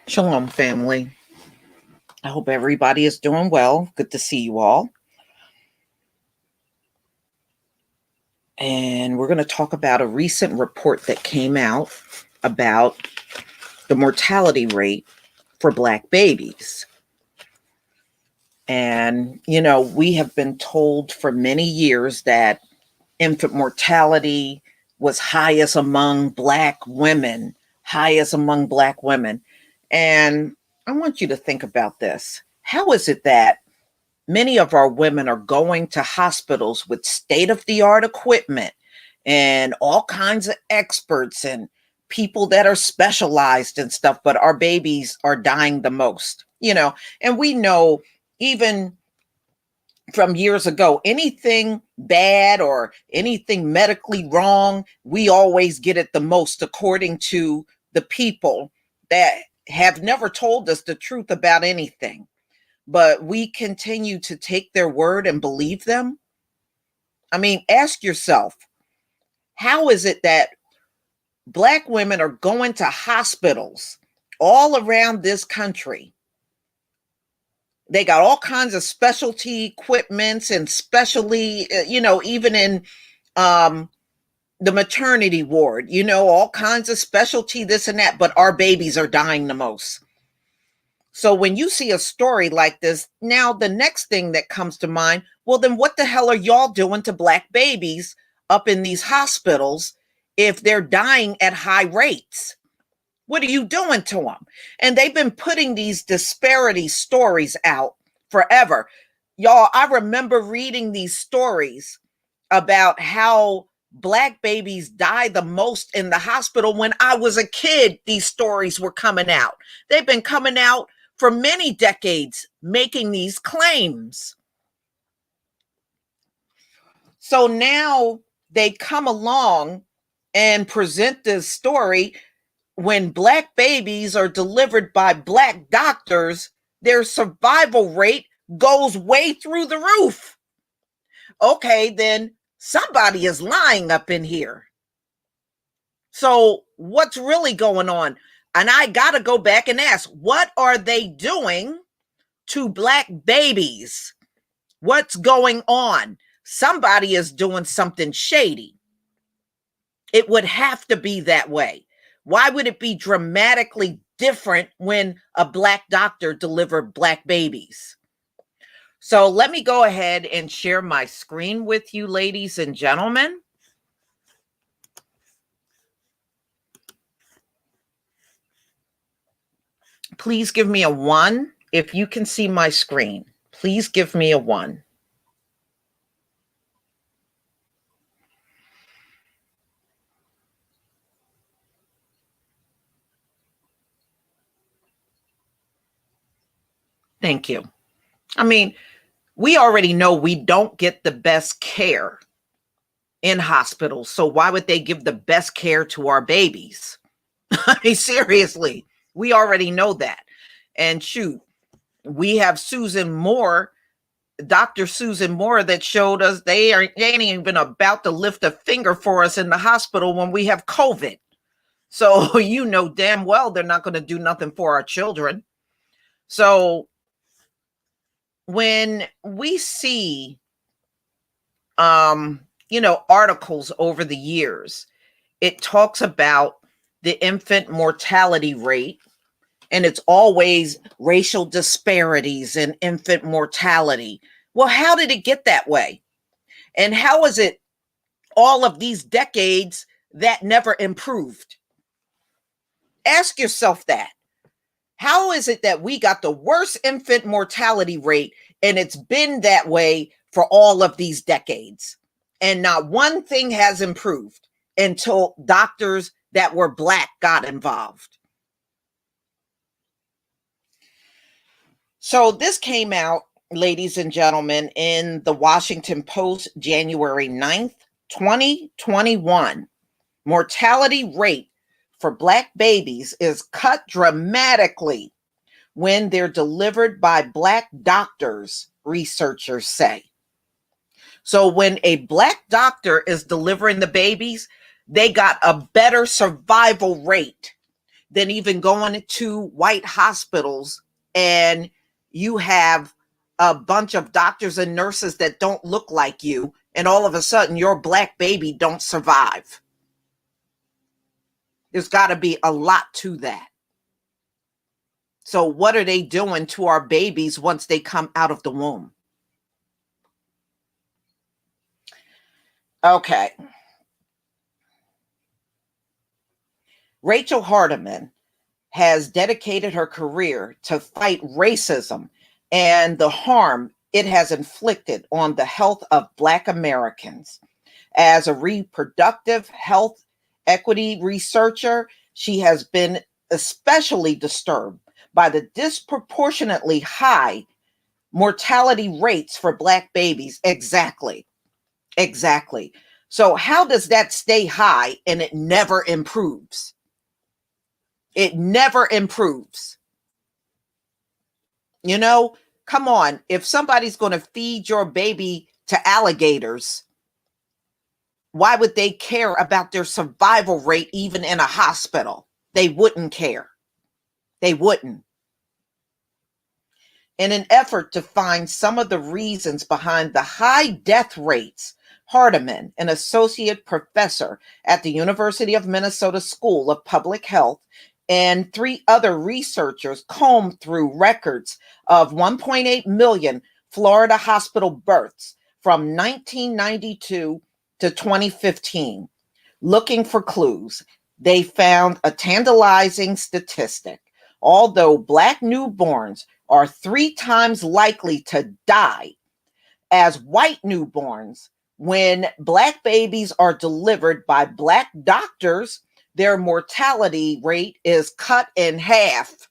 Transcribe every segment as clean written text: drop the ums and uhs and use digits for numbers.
Shalom, family. I hope everybody is doing well. Good to see you all. And we're going to talk about a recent report that came out about the mortality rate for Black babies. And, we have been told for many years that infant mortality was highest among Black women, highest among Black women. And I want you to think about this. How is it that many of our women are going to hospitals with state of the art equipment and all kinds of experts and people that are specialized and stuff, but our babies are dying the most, and we know even from years ago, anything bad or anything medically wrong, we always get it the most according to the people that have never told us the truth about anything, but we continue to take their word and believe them. I mean, ask yourself, how is it that Black women are going to hospitals all around this country? They got all kinds of specialty equipments and specially, even in the maternity ward, all kinds of specialty, this and that, but our babies are dying the most. So when you see a story like this, now the next thing that comes to mind, well, then what the hell are y'all doing to Black babies up in these hospitals if they're dying at high rates? What are you doing to them? And they've been putting these disparity stories out forever. Y'all, I remember reading these stories about how Black babies die the most in the hospital. When I was a kid, these stories were coming out. They've been coming out for many decades, making these claims. So now they come along and present this story. When Black babies are delivered by Black doctors, their survival rate goes way through the roof. Okay, then somebody is lying up in here. So what's really going on? And I got to go back and ask, what are they doing to Black babies? What's going on? Somebody is doing something shady. It would have to be that way. Why would it be dramatically different when a Black doctor delivered Black babies? So let me go ahead and share my screen with you, ladies and gentlemen. Please give me a 1 if you can see my screen. Please give me a 1. Thank you. I mean, we already know we don't get the best care in hospitals. So why would they give the best care to our babies? I mean, seriously, we already know that. And shoot, we have Susan Moore, Dr. Susan Moore, that showed us they ain't even about to lift a finger for us in the hospital when we have COVID. So you know damn well they're not going to do nothing for our children. So when we see articles over the years, it talks about the infant mortality rate, and it's always racial disparities in infant mortality. Well, how did it get that way? And how is it all of these decades that never improved? Ask yourself that. How is it that we got the worst infant mortality rate and it's been that way for all of these decades? And not one thing has improved until doctors that were Black got involved. So this came out, ladies and gentlemen, in the Washington Post, January 9th, 2021. Mortality rate for Black babies is cut dramatically when they're delivered by Black doctors, researchers say. So when a Black doctor is delivering the babies, they got a better survival rate than even going to white hospitals and you have a bunch of doctors and nurses that don't look like you, and all of a sudden your black baby don't survive. There's got to be a lot to that. So what are they doing to our babies once they come out of the womb? Okay. Rachel Hardiman has dedicated her career to fight racism and the harm it has inflicted on the health of Black Americans. As a reproductive health equity researcher, she has been especially disturbed by the disproportionately high mortality rates for Black babies. Exactly. So, how does that stay high and it never improves? It never improves. You know, come on. If somebody's going to feed your baby to alligators, why would they care about their survival rate even in a hospital? They wouldn't care. They wouldn't. In an effort to find some of the reasons behind the high death rates, Hardiman, an associate professor at the University of Minnesota School of Public Health, and 3 other researchers combed through records of 1.8 million Florida hospital births from 1992 to 2015. Looking for clues, they found a tantalizing statistic. Although Black newborns are 3 times likely to die as white newborns, when Black babies are delivered by Black doctors, their mortality rate is cut in half.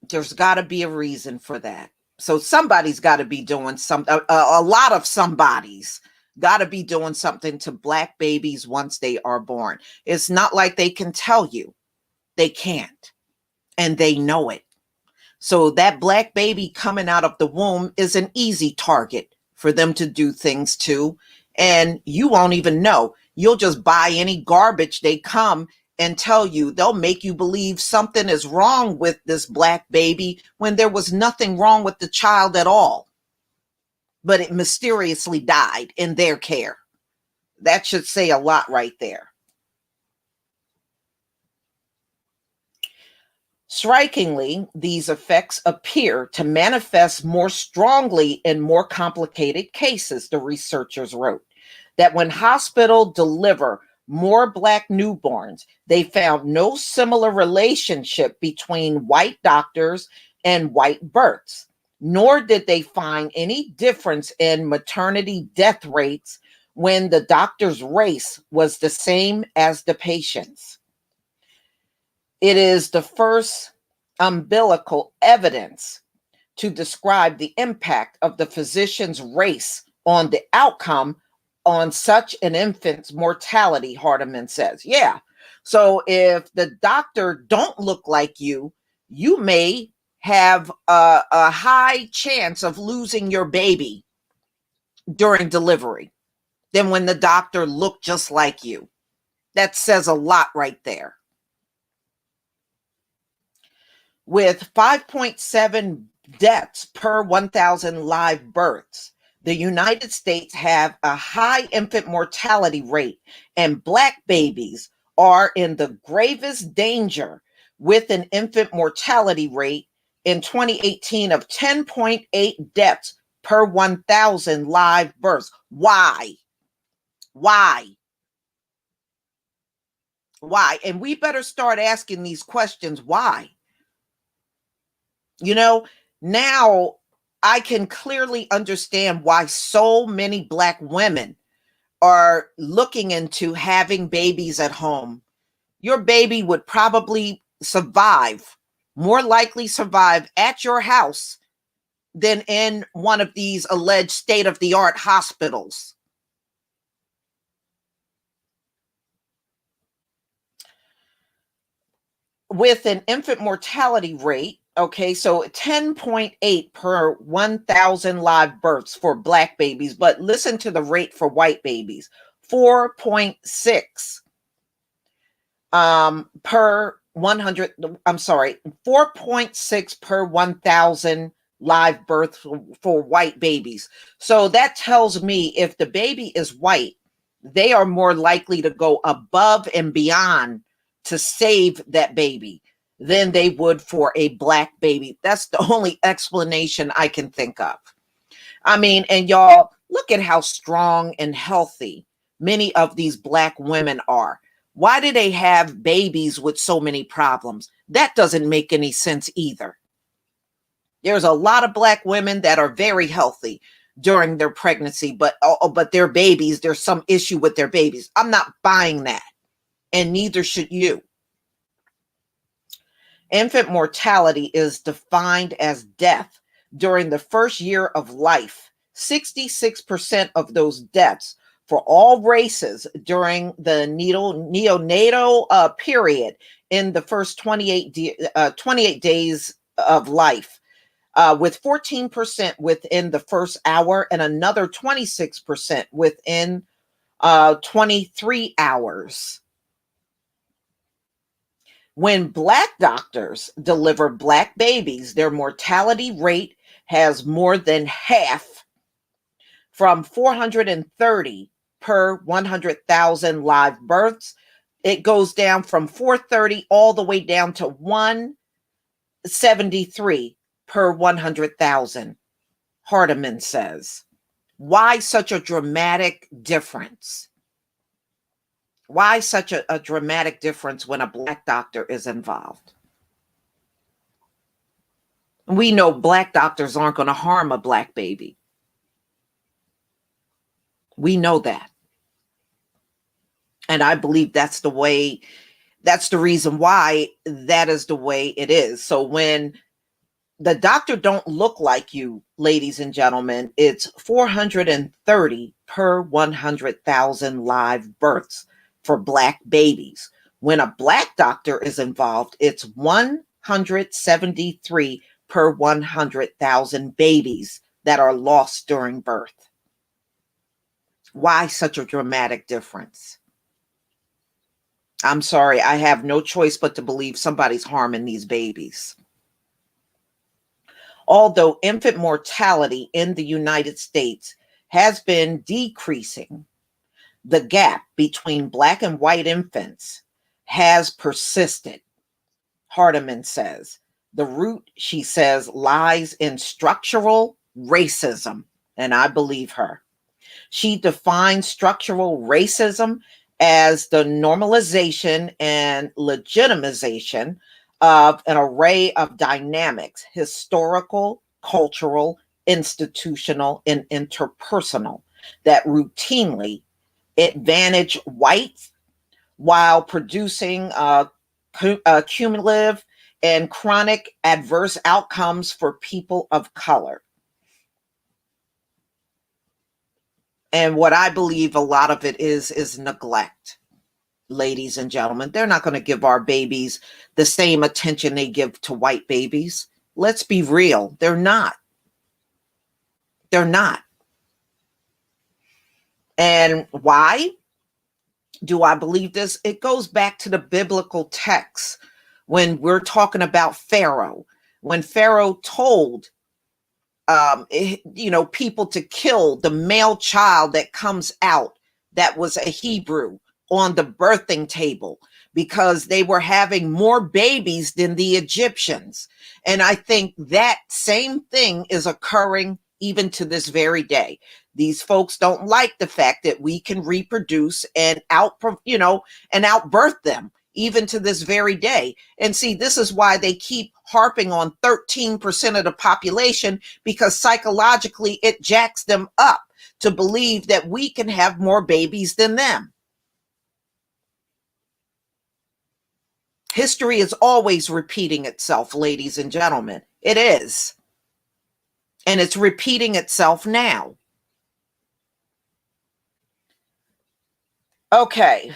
There's got to be a reason for that. So somebody's got to be doing something. A lot of somebody's got to be doing something to Black babies once they are born. It's not like they can tell you. They can't. And they know it. So that Black baby coming out of the womb is an easy target for them to do things to. And you won't even know. You'll just buy any garbage they come and tell you. They'll make you believe something is wrong with this Black baby when there was nothing wrong with the child at all. But it mysteriously died in their care. That should say a lot right there. Strikingly, these effects appear to manifest more strongly in more complicated cases, the researchers wrote. That when hospitals deliver more Black newborns, they found no similar relationship between white doctors and white births, nor did they find any difference in maternity death rates when the doctor's race was the same as the patient's. It is the first umbilical evidence to describe the impact of the physician's race on the outcome on such an infant's mortality, Hardiman says. Yeah. So if the doctor don't look like you, you may have a high chance of losing your baby during delivery than when the doctor looked just like you. That says a lot right there. With 5.7 deaths per 1,000 live births, the United States have a high infant mortality rate, and Black babies are in the gravest danger with an infant mortality rate in 2018 of 10.8 deaths per 1,000 live births. Why? Why? Why? And we better start asking these questions. Why? You know, now I can clearly understand why so many Black women are looking into having babies at home. Your baby would probably survive, more likely survive at your house than in one of these alleged state-of-the-art hospitals. With an infant mortality rate Okay, so 10.8 per 1,000 live births for black babies, but listen to the rate for white babies. 4.6 per 100, I'm sorry, 4.6 per 1,000 live births for white babies. So that tells me if the baby is white, they are more likely to go above and beyond to save that baby than they would for a black baby. That's the only explanation I can think of. I mean, and y'all, look at how strong and healthy many of these black women are. Why do they have babies with so many problems? That doesn't make any sense either. There's a lot of black women that are very healthy during their pregnancy, but their babies, there's some issue with their babies. I'm not buying that, and neither should you. Infant mortality is defined as death during the first year of life. 66% of those deaths for all races during the neonatal period in the first 28 days of life, with 14% within the first hour and another 26% within 23 hours. When black doctors deliver black babies, their mortality rate has more than half, from 430 per 100,000 live births. It goes down from 430 all the way down to 173 per 100,000, Hardiman says. Why such a dramatic difference? Why such a dramatic difference when a black doctor is involved? We know black doctors aren't going to harm a black baby. We know that. And I believe that's the reason why that is the way it is. So when the doctor don't look like you, ladies and gentlemen, it's 430 per 100,000 live births for black babies. When a black doctor is involved, it's 173 per 100,000 babies that are lost during birth. Why such a dramatic difference? I'm sorry, I have no choice but to believe somebody's harming these babies. Although infant mortality in the United States has been decreasing, the gap between black and white infants has persisted, Hardiman says. The root, she says, lies in structural racism, and I believe her. She defines structural racism as the normalization and legitimization of an array of dynamics, historical, cultural, institutional, and interpersonal, that routinely advantage whites while producing cumulative and chronic adverse outcomes for people of color. And what I believe a lot of it is neglect, ladies and gentlemen. They're not going to give our babies the same attention they give to white babies. Let's be real. They're not. They're not. And why do I believe this? It goes back to the biblical text when we're talking about Pharaoh. When Pharaoh told people to kill the male child that comes out that was a Hebrew on the birthing table because they were having more babies than the Egyptians. And I think that same thing is occurring even to this very day. These folks don't like the fact that we can reproduce and outbirth them even to this very day. And see, this is why they keep harping on 13% of the population, because psychologically it jacks them up to believe that we can have more babies than them. History is always repeating itself, ladies and gentlemen. It is. And it's repeating itself now. Okay.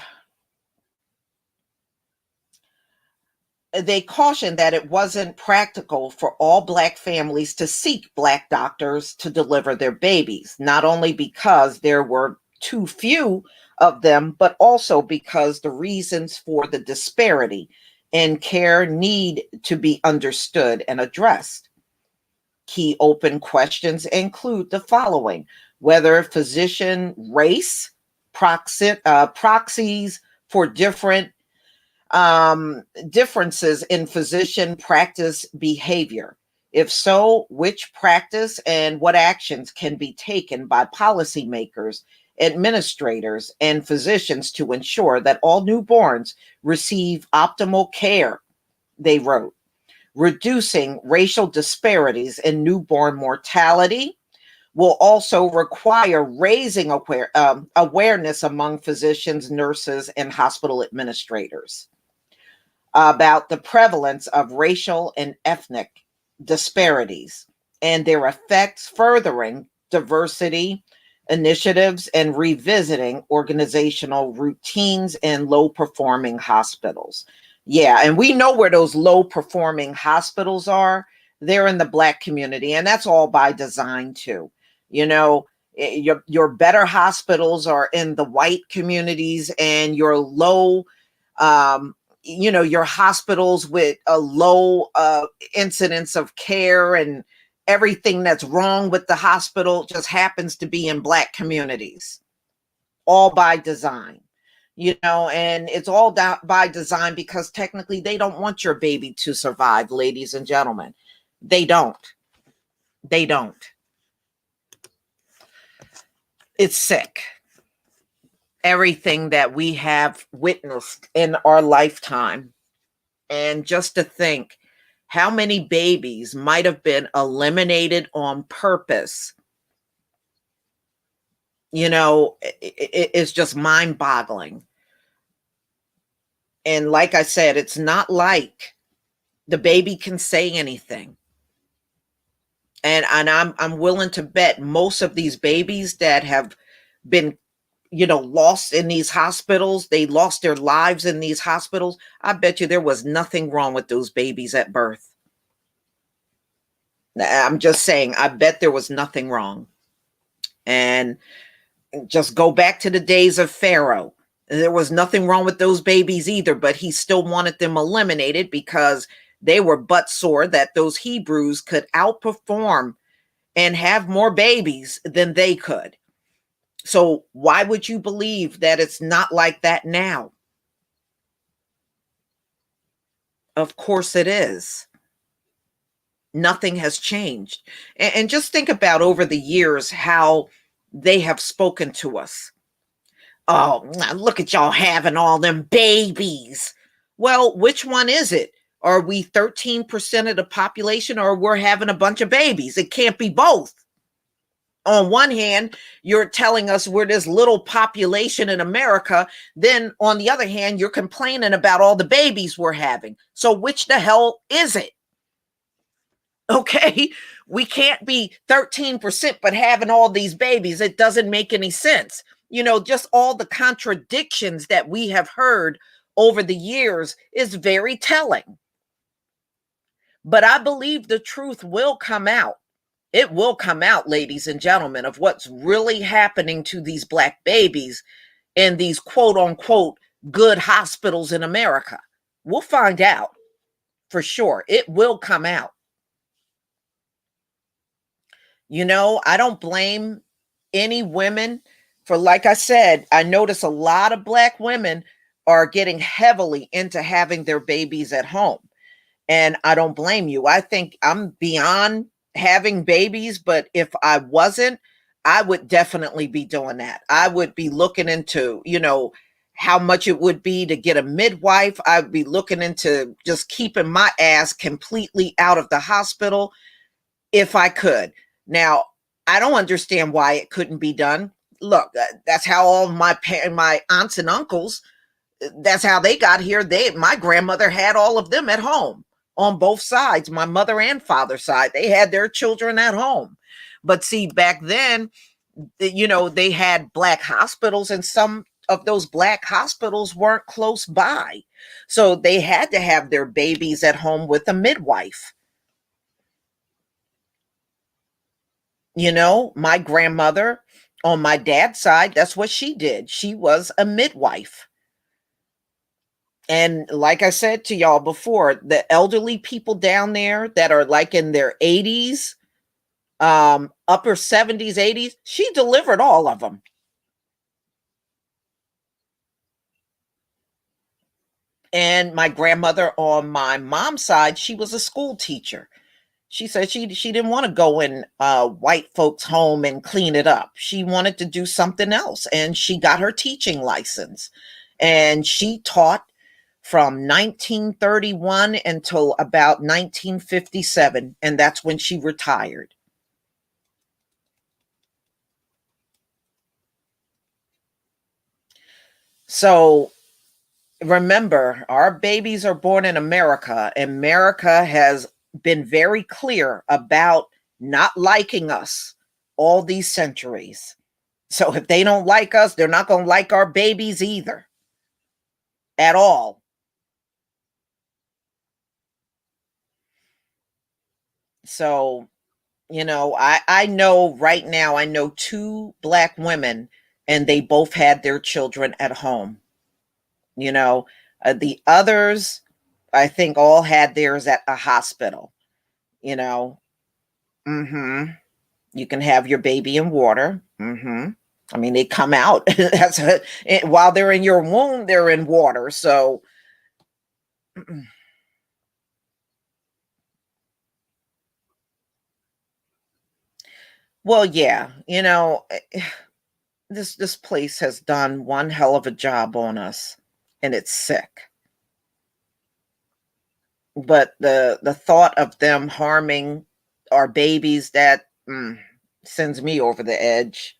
they cautioned that it wasn't practical for all Black families to seek Black doctors to deliver their babies, not only because there were too few of them, but also because the reasons for the disparity in care need to be understood and addressed. Key open questions include the following: whether physician race, proxies for differences in physician practice behavior. If so, which practice and what actions can be taken by policymakers, administrators, and physicians to ensure that all newborns receive optimal care, they wrote. Reducing racial disparities in newborn mortality will also require raising awareness among physicians, nurses, and hospital administrators about the prevalence of racial and ethnic disparities and their effects, furthering diversity initiatives and revisiting organizational routines in low performing hospitals. Yeah, and we know where those low performing hospitals are. They're in the Black community, and that's all by design too. You know, your better hospitals are in the white communities, and your low um, your hospitals with a low incidence of care and everything that's wrong with the hospital just happens to be in Black communities, all by design. And it's all by design because technically they don't want your baby to survive, ladies and gentlemen. They don't. It's sick, everything that we have witnessed in our lifetime. And just to think how many babies might have been eliminated on purpose, it's just mind boggling. And like I said, it's not like the baby can say anything. And I'm willing to bet most of these babies that have been lost in these hospitals, they lost their lives in these hospitals. I bet you there was nothing wrong with those babies at birth. I'm just saying, I bet there was nothing wrong. And just go back to the days of Pharaoh. There was nothing wrong with those babies either, but he still wanted them eliminated because they were butt sore that those Hebrews could outperform and have more babies than they could. So why would you believe that it's not like that now? Of course it is. Nothing has changed. And just think about over the years how they have spoken to us. Oh, look at y'all having all them babies. Well, which one is it? Are we 13% of the population, or we're having a bunch of babies? It can't be both. On one hand, you're telling us we're this little population in America. Then on the other hand, you're complaining about all the babies we're having. So which the hell is it? Okay, we can't be 13% but having all these babies. It doesn't make any sense. Just all the contradictions that we have heard over the years is very telling. But I believe the truth will come out. It will come out, ladies and gentlemen, of what's really happening to these Black babies in these quote unquote good hospitals in America. We'll find out for sure. It will come out. I don't blame any women for, like I said, I notice a lot of Black women are getting heavily into having their babies at home. And I don't blame you. I think I'm beyond having babies, but if I wasn't, I would definitely be doing that. I would be looking into, how much it would be to get a midwife. I'd be looking into just keeping my ass completely out of the hospital if I could. Now, I don't understand why it couldn't be done. Look, that's how all my aunts and uncles, that's how they got here. My grandmother had all of them at home on both sides, my mother and father's side. They had their children at home. But see, back then, they had Black hospitals, and some of those Black hospitals weren't close by. So they had to have their babies at home with a midwife. You know, my grandmother on my dad's side, that's what she did. She was a midwife. And like I said to y'all before, the elderly people down there that are like in their 80s, upper 70s, 80s, she delivered all of them. And my grandmother on my mom's side, she was a school teacher. She said she didn't want to go in white folks' home and clean it up. She wanted to do something else, and she got her teaching license. And she taught from 1931 until about 1957, and that's when she retired. So remember, our babies are born in America. America has been very clear about not liking us all these centuries. So if they don't like us, they're not going to like our babies either at all. So, I know right now, I know two black women, and they both had their children at home. You know, the others, I think, all had theirs at a hospital. You know, hmm you can have your baby in water. I mean, they come out while they're in your womb, they're in water. So, well, yeah, this place has done one hell of a job on us, and it's sick. But the thought of them harming our babies, that sends me over the edge.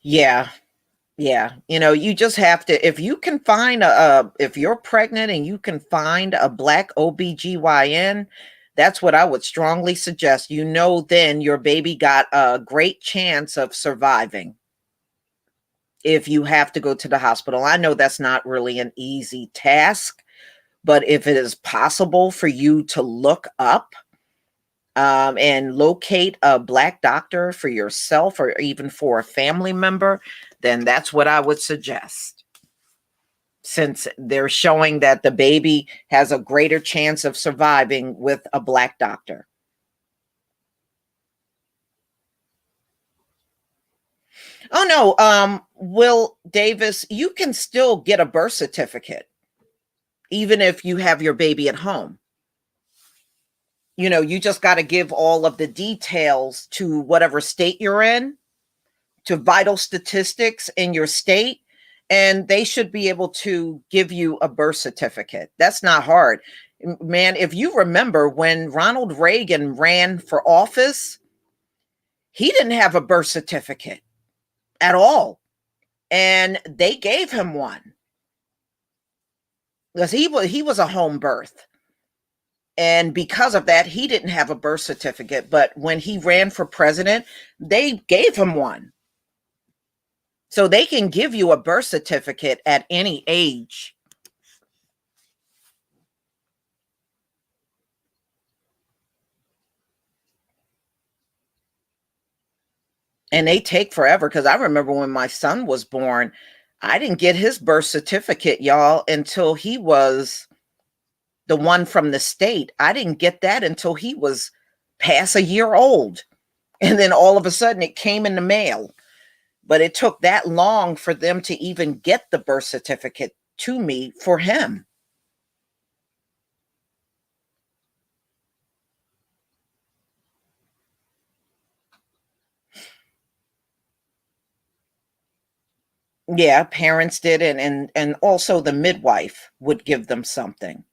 Yeah, yeah. You just have to, if you can find if you're pregnant and you can find a black OBGYN, that's what I would strongly suggest. Then your baby got a great chance of surviving. If you have to go to the hospital, I know that's not really an easy task, but if it is possible for you to look up and locate a black doctor for yourself or even for a family member, then that's what I would suggest. Since they're showing that the baby has a greater chance of surviving with a black doctor. Oh no, Will Davis, you can still get a birth certificate even if you have your baby at home. You just got to give all of the details to whatever state you're in, to vital statistics in your state, and they should be able to give you a birth certificate. That's not hard. Man, if you remember when Ronald Reagan ran for office, he didn't have a birth certificate at all. And they gave him one because he was a home birth. And because of that, he didn't have a birth certificate. But when he ran for president, they gave him one. So they can give you a birth certificate at any age. And they take forever, because I remember when my son was born, I didn't get his birth certificate, y'all, until he was the one from the state. I didn't get that until he was past a year old. And then all of a sudden it came in the mail. But it took that long for them to even get the birth certificate to me for him. Yeah, parents did, and also the midwife would give them something.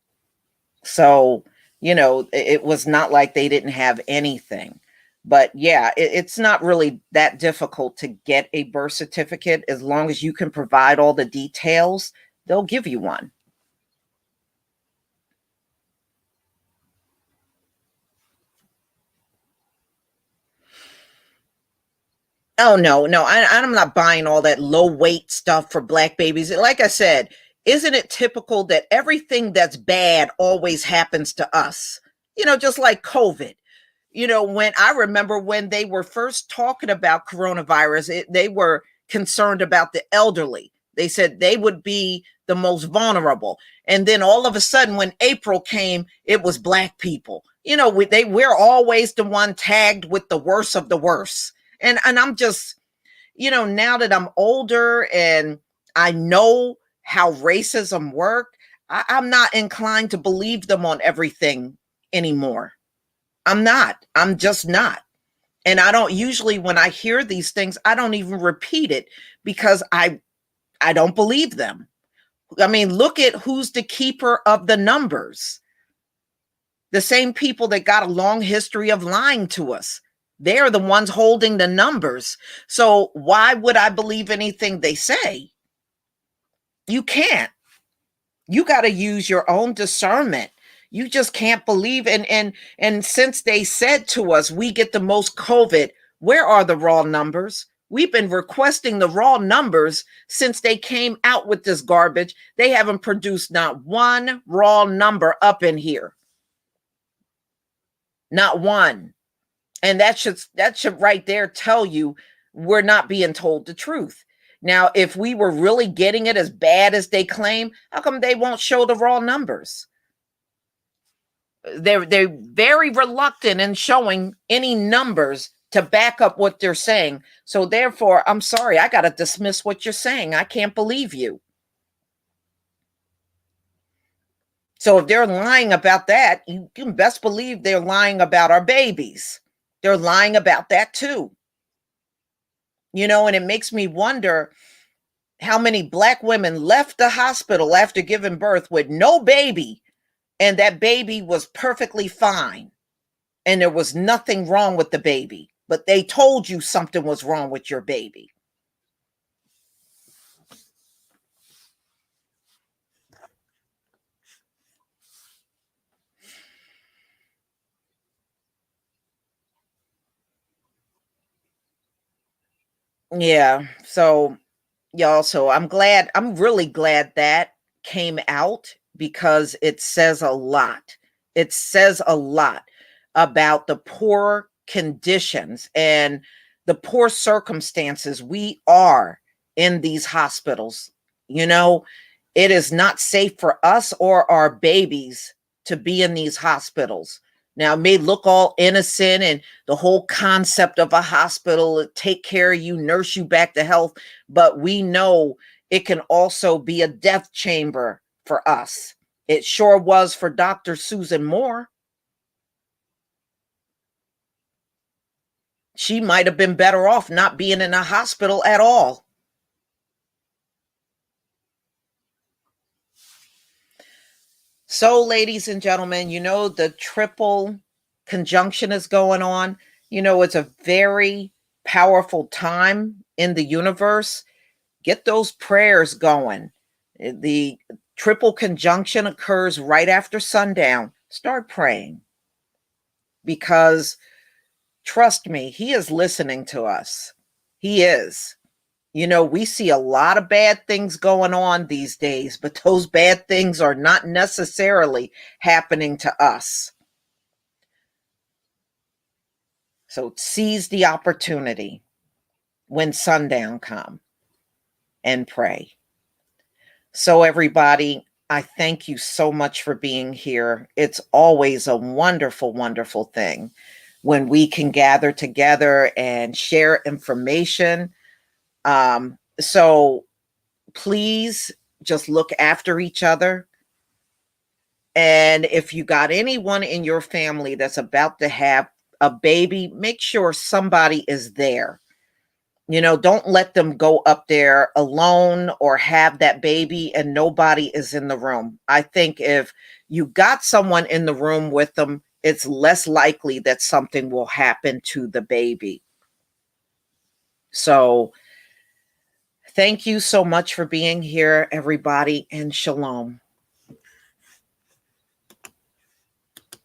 So, it was not like they didn't have anything. But yeah, it's not really that difficult to get a birth certificate. As long as you can provide all the details, they'll give you one. Oh no, no, I'm not buying all that low weight stuff for black babies. Like I said, isn't it typical that everything that's bad always happens to us? Just like COVID. When I remember when they were first talking about coronavirus, they were concerned about the elderly. They said they would be the most vulnerable. And then all of a sudden, when April came, it was black people. We're always the one tagged with the worst of the worst. And I'm just, now that I'm older and I know how racism worked, I'm not inclined to believe them on everything anymore. I'm not. I'm just not. And I don't usually, when I hear these things, I don't even repeat it because I don't believe them. I mean, look at who's the keeper of the numbers. The same people that got a long history of lying to us. They're the ones holding the numbers. So why would I believe anything they say? You can't. You got to use your own discernment. You just can't believe. And since they said to us, we get the most COVID, where are the raw numbers? We've been requesting the raw numbers since they came out with this garbage. They haven't produced not one raw number up in here. Not one. And that should right there tell you we're not being told the truth. Now, if we were really getting it as bad as they claim, how come they won't show the raw numbers? They're very reluctant in showing any numbers to back up what they're saying. So therefore, I'm sorry, I got to dismiss what you're saying. I can't believe you. So if they're lying about that, you can best believe they're lying about our babies. They're lying about that too. And it makes me wonder how many black women left the hospital after giving birth with no baby, and that baby was perfectly fine and there was nothing wrong with the baby, but they told you something was wrong with your baby. Yeah. So y'all, so I'm really glad that came out because it says a lot. It says a lot about the poor conditions and the poor circumstances we are in these hospitals. You know, it is not safe for us or our babies to be in these hospitals. Now, it may look all innocent and the whole concept of a hospital, take care of you, nurse you back to health, but we know it can also be a death chamber for us. It sure was for Dr. Susan Moore. She might have been better off not being in a hospital at all. So, ladies and gentlemen, the triple conjunction is going on. It's a very powerful time in the universe. Get those prayers going. The triple conjunction occurs right after sundown. Start praying because trust me, he is listening to us. He is. We see a lot of bad things going on these days, but those bad things are not necessarily happening to us. So seize the opportunity when sundown come and pray. So everybody, I thank you so much for being here. It's always a wonderful, wonderful thing when we can gather together and share information. So please just look after each other. And if you got anyone in your family that's about to have a baby, make sure somebody is there. Don't let them go up there alone or have that baby and nobody is in the room. I think if you got someone in the room with them, it's less likely that something will happen to the baby. So, thank you so much for being here, everybody, and shalom.